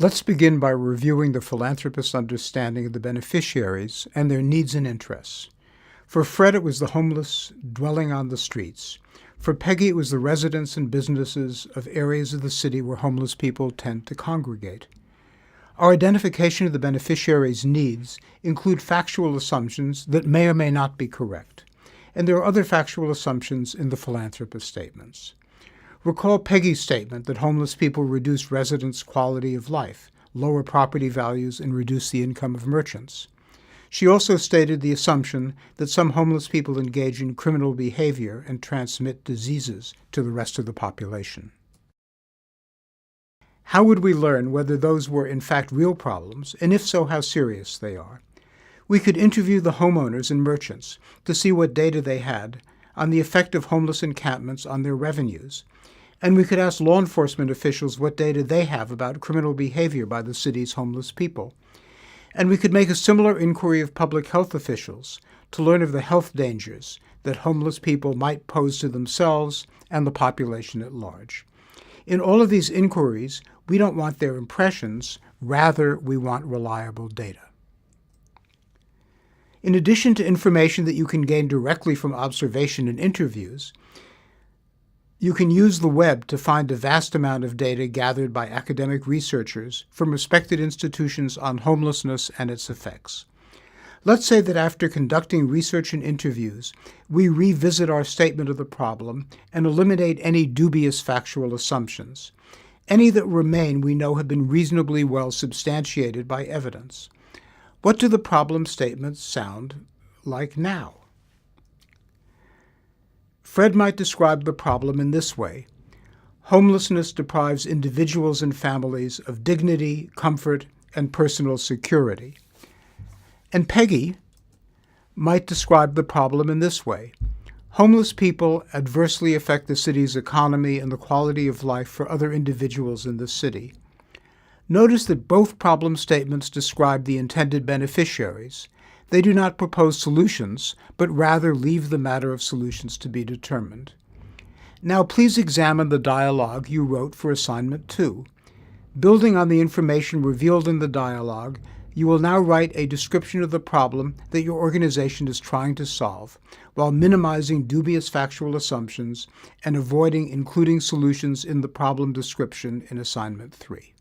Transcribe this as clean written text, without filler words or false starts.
Let's begin by reviewing the philanthropist's understanding of the beneficiaries and their needs and interests. For Fred, it was the homeless dwelling on the streets. For Peggy, it was the residents and businesses of areas of the city where homeless people tend to congregate. Our identification of the beneficiaries' needs include factual assumptions that may or may not be correct, and there are other factual assumptions in the philanthropist's statements. Recall Peggy's statement that homeless people reduce residents' quality of life, lower property values, and reduce the income of merchants. She also stated the assumption that some homeless people engage in criminal behavior and transmit diseases to the rest of the population. How would we learn whether those were in fact real problems, and if so, how serious they are? We could interview the homeowners and merchants to see what data they had on the effect of homeless encampments on their revenues, and we could ask law enforcement officials what data they have about criminal behavior by the city's homeless people. And we could make a similar inquiry of public health officials to learn of the health dangers that homeless people might pose to themselves and the population at large. In all of these inquiries, we don't want their impressions, rather we want reliable data. In addition to information that you can gain directly from observation and interviews, you can use the web to find a vast amount of data gathered by academic researchers from respected institutions on homelessness and its effects. Let's say that after conducting research and interviews, we revisit our statement of the problem and eliminate any dubious factual assumptions. Any that remain we know have been reasonably well substantiated by evidence. What do the problem statements sound like now? Fred might describe the problem in this way. Homelessness deprives individuals and families of dignity, comfort, and personal security. And Peggy might describe the problem in this way. Homeless people adversely affect the city's economy and the quality of life for other individuals in the city. Notice that both problem statements describe the intended beneficiaries. They do not propose solutions, but rather leave the matter of solutions to be determined. Now please examine the dialogue you wrote for Assignment 2. Building on the information revealed in the dialogue, you will now write a description of the problem that your organization is trying to solve, while minimizing dubious factual assumptions and avoiding including solutions in the problem description in Assignment 3.